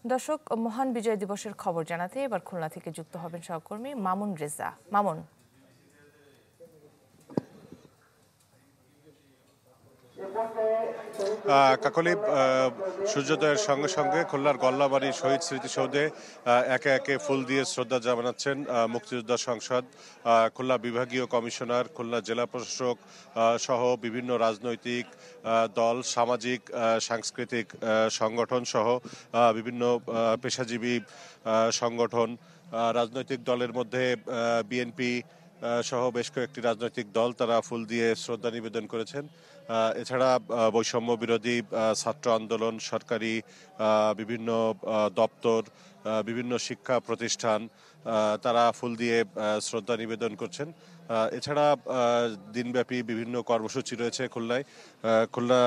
দর্শক, মহান বিজয় দিবসের খবর জানাতে এবার খুলনা থেকে যুক্ত হবেন সহকর্মী মামুন রেজা। মামুন। কাকলি, সূর্যোদয়ের সঙ্গে সঙ্গে খুলনার গল্লাবাড়ি শহীদ স্মৃতিসৌধে একে একে ফুল দিয়ে শ্রদ্ধা জানাচ্ছেন মুক্তিযোদ্ধা সংসদ, খুলনা বিভাগীয় কমিশনার, খুলনা জেলা প্রশাসক সহ বিভিন্ন রাজনৈতিক দল, সামাজিক সাংস্কৃতিক সংগঠন সহ বিভিন্ন পেশাজীবী সংগঠন। রাজনৈতিক দলের মধ্যে বিএনপি সহ বেশ কয়েকটি রাজনৈতিক দল তারা ফুল দিয়ে শ্রদ্ধা নিবেদন করেছেন। এছাড়া বৈষম্য বিরোধী ছাত্র আন্দোলন, সরকারি বিভিন্ন দপ্তর, বিভিন্ন শিক্ষা প্রতিষ্ঠান তারা ফুল দিয়ে শ্রদ্ধা নিবেদন করছেন। এছাড়া দিনব্যাপী বিভিন্ন কর্মসূচি রয়েছে খুলনায়। খুলনা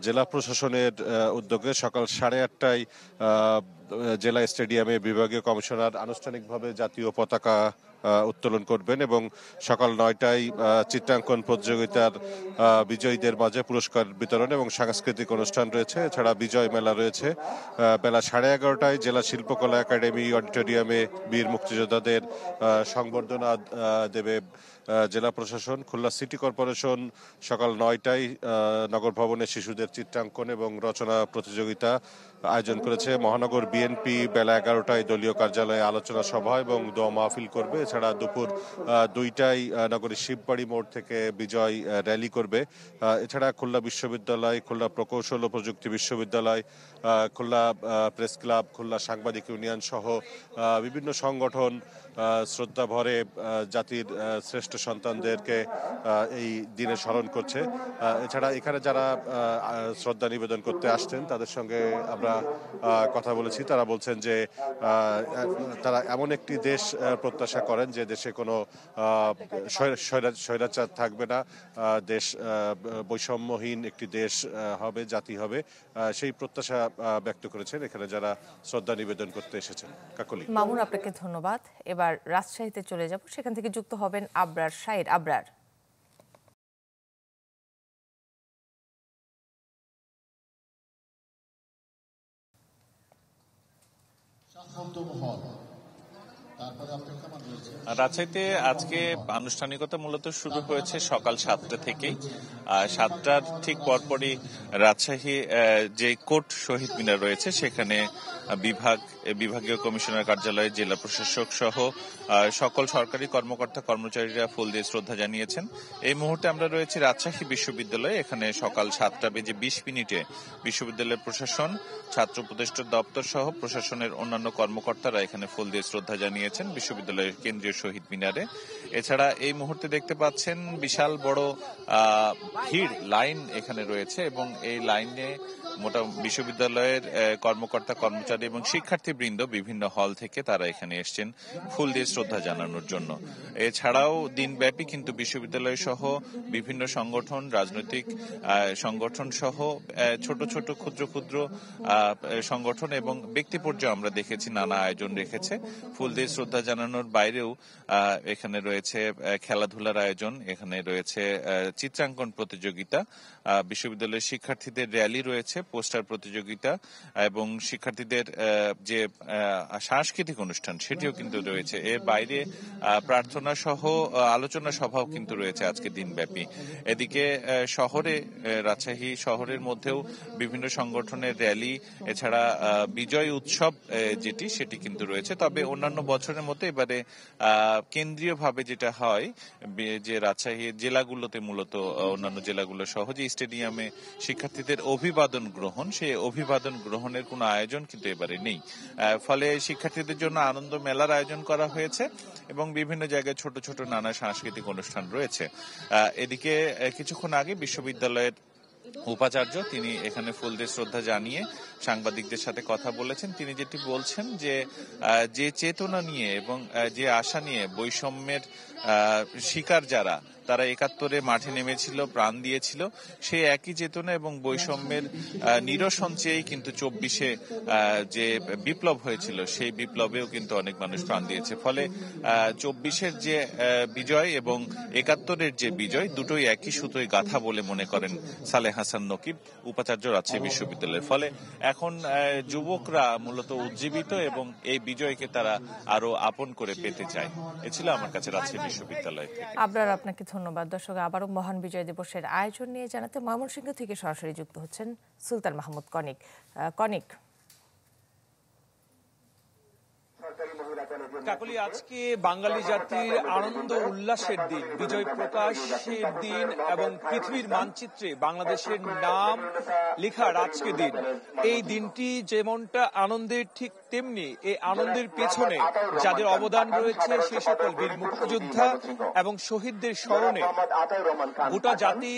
জেলা প্রশাসনের উদ্যোগে সকাল 8:30টায় জেলা স্টেডিয়ামে বিভাগীয় কমিশনার আনুষ্ঠানিকভাবে জাতীয় পতাকা উত্তোলন করবেন এবং সকাল 9টায় চিত্রাঙ্কন প্রতিযোগিতার বিজয়ীদের মাঝে পুরস্কার বিতরণ এবং সাংস্কৃতিক অনুষ্ঠান রয়েছে। এছাড়া বিজয় মেলা রয়েছে। বেলা 11:30টায় জেলা শিল্পকলা একাডেমি অডিটোরিয়ামে বীর মুক্তিযোদ্ধাদের সংবর্ধনা দেবে জেলা প্রশাসন। খুলনা সিটি কর্পোরেশন সকাল 9টায় নগর ভবনে শিশুদের চিত্রাঙ্কন এবং রচনা প্রতিযোগিতা আয়োজন করেছে। মহানগর বিএনপি বেলা 11টায় দলীয় কার্যালয়ে আলোচনা সভা এবং দোয়া মাহফিল করবে। এছাড়া দুপুর 2টায় নগরীর শিববাড়ি মোড় থেকে বিজয় র্যালি করবে। এছাড়া খুলনা বিশ্ববিদ্যালয়, খুলনা প্রকৌশল ও প্রযুক্তি বিশ্ববিদ্যালয়, খুলনা প্রেস ক্লাব, খুলনা সাংবাদিক ইউনিয়ন সহ বিভিন্ন সংগঠন শ্রদ্ধা ভরে জাতির শ্রেষ্ঠ সন্তানদেরকে এই দিনে স্মরণ করছে। এছাড়া এখানে যারা শ্রদ্ধা নিবেদন করতে আসছেন তাদের সঙ্গে আমরা কথা বলেছি। তারা বলছেন যে তারা এমন একটি দেশ প্রত্যাশা করেন যে দেশে কোনো স্বৈরাচার থাকবে না, দেশ বৈষম্যহীন একটি দেশ হবে, জাতি হবে, সেই প্রত্যাশা ব্যক্ত করেছেন এখানে যারা শ্রদ্ধা নিবেদন করতে এসেছেন। কাকলি। মামুন, আপনাকে ধন্যবাদ। এবার রাজশাহীতে চলে যাব, সেখান থেকে যুক্ত হবেন আবরার শাহির। আবরার। রাজশাহীতে আজকে আনুষ্ঠানিকতা মূলত শুরু হয়েছে সকাল 7টা থেকেই। 7টার ঠিক পরপরই রাজশাহী যে কোর্ট শহীদ মিনার রয়েছে সেখানে বিভাগীয় কমিশনার কার্যালয়ে জেলা প্রশাসক সহ সকল সরকারি কর্মকর্তা কর্মচারীরা ফুল দিয়ে শ্রদ্ধা জানিয়েছেন। এই মুহূর্তে আমরা রয়েছি রাজশাহী বিশ্ববিদ্যালয়ে। এখানে সকাল 7:20 বিশ্ববিদ্যালয়ের প্রশাসন, ছাত্র উপদেষ্টা দপ্তর সহ প্রশাসনের অন্যান্য কর্মকর্তারা এখানে ফুল দিয়ে শ্রদ্ধা জানিয়েছেন বিশ্ববিদ্যালয়ের কেন্দ্রীয় শহীদ মিনারে। এছাড়া এই মুহূর্তে দেখতে পাচ্ছেন বিশাল বড় ভিড়, লাইন এখানে রয়েছে এবং এই লাইনে বিশ্ববিদ্যালয়ের কর্মকর্তা কর্মচারী এবং শিক্ষার্থীবৃন্দ বিভিন্ন হল থেকে তারা এখানে এসছেন ফুল দিয়ে শ্রদ্ধা জানানোর জন্য। এছাড়াও দিনব্যাপী কিন্তু বিশ্ববিদ্যালয় সহ বিভিন্ন সংগঠন, রাজনৈতিক সংগঠন সহ ছোট ছোট ক্ষুদ্র ক্ষুদ্র সংগঠন এবং ব্যক্তি পর্যায়ে আমরা দেখেছি নানা আয়োজন রেখেছে। ফুল দিয়ে শ্রদ্ধা জানানোর বাইরেও এখানে রয়েছে খেলাধুলার আয়োজন, এখানে রয়েছে চিত্রাঙ্কন প্রতিযোগিতা, বিশ্ববিদ্যালয়ের শিক্ষার্থীদের র্যালি রয়েছে, পোস্টার প্রতিযোগিতা এবং শিক্ষার্থীদের যে সাংস্কৃতিক অনুষ্ঠান সেটিও কিন্তু রয়েছে। এর বাইরে প্রার্থনা সহ আলোচনা সভাও কিন্তু রয়েছে আজকে দিনব্যাপী। এদিকে শহরে, রাজশাহী শহরের মধ্যেও বিভিন্ন সংগঠনের র্যালি, এছাড়া বিজয় উৎসব যেটি সেটি কিন্তু রয়েছে। তবে অন্যান্য বছরের মতো এবারে কেন্দ্রীয়ভাবে যেটা হয় যে রাজশাহীর জেলাগুলোতে মূলত অন্যান্য জেলাগুলো সহ যে স্টেডিয়ামে শিক্ষার্থীদের অভিবাদন গ্রহণ, সেই অভিবাদন গ্রহণের কোনো আয়োজন কিন্তু এবারে নেই। ফলে শিক্ষার্থীদের জন্য আনন্দ মেলার আয়োজন করা হয়েছে এবং বিভিন্ন জায়গায় ছোট ছোট নানা সাংস্কৃতিক অনুষ্ঠান রয়েছে। এদিকে কিছুক্ষণ আগে বিশ্ববিদ্যালয়ের উপাচার্য তিনি এখানে ফুল দিয়ে শ্রদ্ধা জানিয়ে সাংবাদিকদের সাথে কথা বলেছেন। তিনি যেটি বলছেন যে চেতনা নিয়ে এবং যে আশা নিয়ে বৈষম্যের শিকার যারা তারা ৭১-এ মাঠে নেমেছিল, প্রাণ দিয়েছিল, সেই একই চেতনা এবং বৈষম্যের নিরসন চেয়েই কিন্তু ২৪-এ যে বিপ্লব হয়েছিল সেই বিপ্লবেও কিন্তু অনেক মানুষ প্রাণ দিয়েছে। ফলে ২৪-এর যে বিজয় এবং ৭১-এর যে বিজয় দুটোই একই সুতোয় গাথা বলে মনে করেন সালেহ হাসান নকিব, উপাচার্য, রাজশাহী বিশ্ববিদ্যালয়ের। ফলে এখন যুবকরা মূলত উজ্জীবিত এবং এই বিজয়কে তারা আরো আপন করে পেতে চায়। এ ছিল আমার কাছে রাজশাহী বিশ্ববিদ্যালয় থেকে। আপনাকে ধন্যবাদ। দর্শক, আবারও মহান বিজয় দিবসের আয়োজন নিয়ে জানাতে ময়মনসিংহ থেকে সরাসরি যুক্ত হচ্ছেন সুলতান মাহমুদ কনিক। কনিক, কাকলি, আজকে বাঙালি জাতির আনন্দ উল্লাসের দিন, বিজয় প্রকাশের দিন এবং পৃথিবীর মানচিত্রে বাংলাদেশের নাম লেখার আজকে দিন। এই দিনটি যেমনটা আনন্দের, ঠিক তেমনি এই আনন্দের পেছনে যাদের অবদান রয়েছে সেই সকল বীর মুক্তিযোদ্ধা এবং শহীদদের স্মরণে গোটা জাতি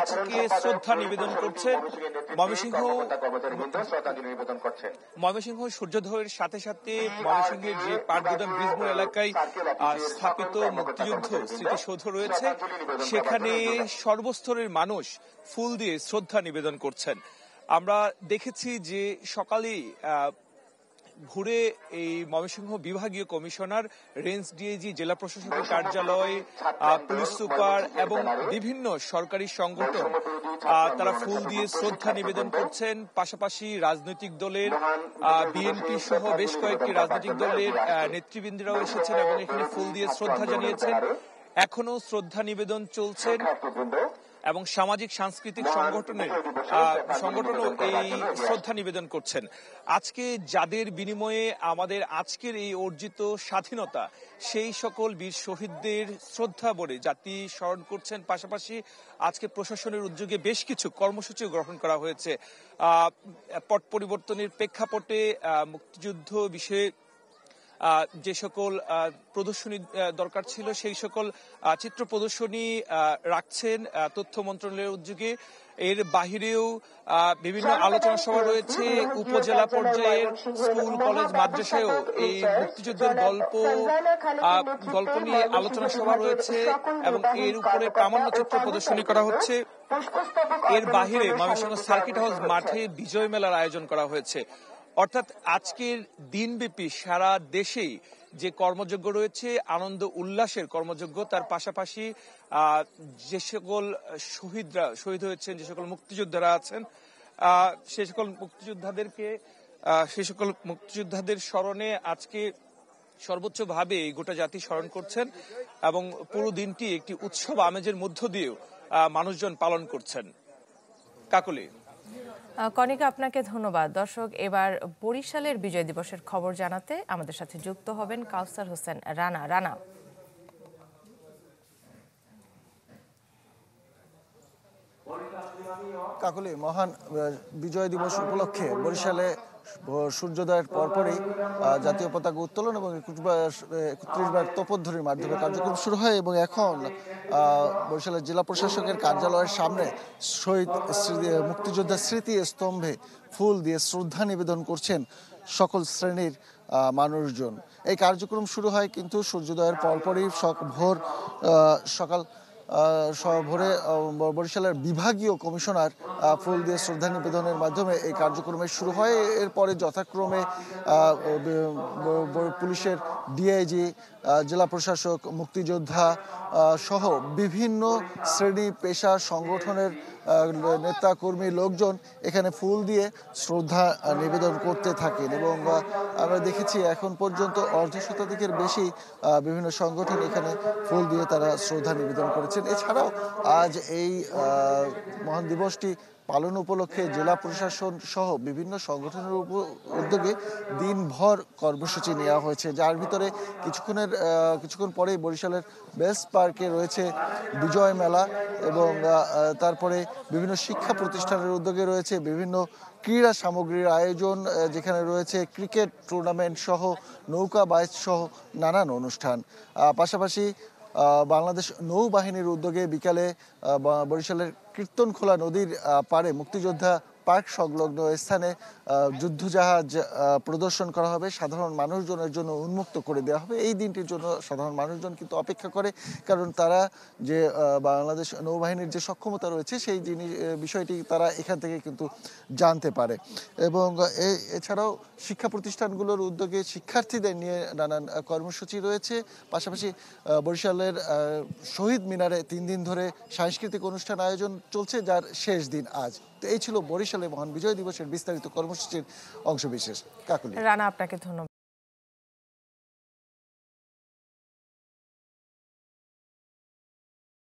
আজকে শ্রদ্ধা নিবেদন করছে। ময়মনসিংহ সূর্যোদয়ের সাথে সাথে ময়মনসিংহের যে পাটগুদাম ব্রিজমোড় এলাকায় স্থাপিত মুক্তিযুদ্ধ স্মৃতিসৌধ রয়েছে, সেখানে সর্বস্তরের মানুষ ফুল দিয়ে শ্রদ্ধা নিবেদন করছেন। আমরা দেখেছি যে সকালেই ঘুরে এই ময়মনসিংহ বিভাগীয় কমিশনার, রেঞ্জ ডিআইজি, জেলা প্রশাসকের কার্যালয়, পুলিশ সুপার এবং বিভিন্ন সরকারি সংগঠন তারা ফুল দিয়ে শ্রদ্ধা নিবেদন করছেন। পাশাপাশি রাজনৈতিক দলের বিএনপি সহ বেশ কয়েকটি রাজনৈতিক দলের নেতৃবৃন্দরাও এসেছেন এবং এখানে ফুল দিয়ে শ্রদ্ধা জানিয়েছেন। এখনো শ্রদ্ধা নিবেদন চলছেন এবং সামাজিক সাংস্কৃতিক সংগঠনও এই শ্রদ্ধা নিবেদন করছেন। আজকে যাদের বিনিময়ে আমাদের আজকের এই অর্জিত স্বাধীনতা, সেই সকল বীর শহীদদের শ্রদ্ধা বলে জাতি স্মরণ করছেন। পাশাপাশি আজকে প্রশাসনের উদ্যোগে বেশ কিছু কর্মসূচি গ্রহণ করা হয়েছে। পট পরিবর্তনের প্রেক্ষাপটে মুক্তিযুদ্ধ বিষয়ে যে সকল প্রদর্শনী দরকার ছিল সেই সকল চিত্র প্রদর্শনী রাখছেন তথ্য মন্ত্রণালয়ের উদ্যোগে। এর বাহিরেও বিভিন্ন আলোচনা সভা রয়েছে। উপজেলা পর্যায়ের স্কুল, কলেজ, মাদ্রাসায়ও এই মুক্তিযুদ্ধের গল্প নিয়ে আলোচনা সভা রয়েছে এবং এর উপরে প্রামাণ্য চিত্র প্রদর্শনী করা হচ্ছে। এর বাহিরে ময়মনসিংহ সার্কিট হাউস মাঠে বিজয় মেলার আয়োজন করা হয়েছে। অর্থাৎ আজকের দিনব্যাপী সারা দেশেই যে কর্মযজ্ঞ রয়েছে, আনন্দ উল্লাসের কর্মযজ্ঞ, তার পাশাপাশি যে সকল শহীদরা শহীদ হয়েছেন, যে সকল মুক্তিযোদ্ধারা আছেন, সে সকল মুক্তিযোদ্ধাদের স্মরণে আজকে সর্বোচ্চভাবে গোটা জাতি স্মরণ করছেন এবং পুরো দিনটি একটি উৎসব আমেজের মধ্য দিয়েও মানুষজন পালন করছেন। কাকলি। কনিকা, আপনাকে ধন্যবাদ। দর্শক, এবার বরিশালের বিজয় দিবসের খবর জানাতে আমাদের সাথে যুক্ত হবেন কাউসার হোসেন রানা। কাকলি, মহান বিজয় দিবস উপলক্ষে বরিশালে সূর্যোদয়ের পরপরই জাতীয় পতাকা উত্তোলন এবং ৩১ বার তোপধ্বনির মাধ্যমে কার্যক্রম শুরু হয় এবং এখন বরিশালের জেলা প্রশাসকের কার্যালয়ের সামনে শহীদ মুক্তিযোদ্ধা স্মৃতি স্তম্ভে ফুল দিয়ে শ্রদ্ধা নিবেদন করছেন সকল শ্রেণীর মানুষজন। এই কার্যক্রম শুরু হয় কিন্তু সূর্যোদয়ের পরপরই সকাল ভোরে বরিশালের বিভাগীয় কমিশনার ফুল দিয়ে শ্রদ্ধা নিবেদনের মাধ্যমে এই কার্যক্রমের শুরু হয়। এরপরে যথাক্রমে পুলিশের ডিআইজি, জেলা প্রশাসক, মুক্তিযোদ্ধা সহ বিভিন্ন শ্রেণী পেশা সংগঠনের নেতা কর্মী লোকজন এখানে ফুল দিয়ে শ্রদ্ধা নিবেদন করতে থাকেন এবং আমরা দেখেছি এখন পর্যন্ত অর্ধশতাধিকের বেশি বিভিন্ন সংগঠন এখানে ফুল দিয়ে তারা শ্রদ্ধা নিবেদন করেছেন। এছাড়াও আজ এই মহান দিবসটি পালন উপলক্ষে জেলা প্রশাসন সহ বিভিন্ন সংগঠনের উদ্যোগে দিনভর কর্মসূচি নেওয়া হয়েছে, যার ভিতরে কিছুক্ষণ পরেই বরিশালের বেস্ট পার্কে রয়েছে বিজয় মেলা এবং তারপরে বিভিন্ন শিক্ষা প্রতিষ্ঠানের উদ্যোগে রয়েছে বিভিন্ন ক্রীড়া সামগ্রীর আয়োজন, যেখানে রয়েছে ক্রিকেট টুর্নামেন্ট সহ নৌকা বাইচ সহ নানান অনুষ্ঠান। পাশাপাশি বাংলাদেশ নৌবাহিনীর উদ্যোগে বিকালে বরিশালের কীর্তনখোলা নদীর পাড়ে মুক্তিযোদ্ধা পার্ক সংলগ্ন স্থানে যুদ্ধজাহাজ প্রদর্শন করা হবে, সাধারণ মানুষজনের জন্য উন্মুক্ত করে দেওয়া হবে। এই দিনটির জন্য সাধারণ মানুষজন কিন্তু অপেক্ষা করে, কারণ তারা যে বাংলাদেশ নৌবাহিনীর যে সক্ষমতা রয়েছে সেই বিষয়টি তারা এখান থেকে কিন্তু জানতে পারে। এবং এছাড়াও শিক্ষা প্রতিষ্ঠানগুলোর উদ্যোগে শিক্ষার্থীদের নিয়ে নানান কর্মসূচি রয়েছে। পাশাপাশি বরিশালের শহীদ মিনারে 3 দিন ধরে সাংস্কৃতিক অনুষ্ঠান আয়োজন চলছে, যার শেষ দিন আজ। তো এই ছিল বরিশালে মহান বিজয় দিবসের বিস্তারিত কর্মসূচির অংশবিশেষ। কাকুলি। রানা, আপনাকে ধন্যবাদ।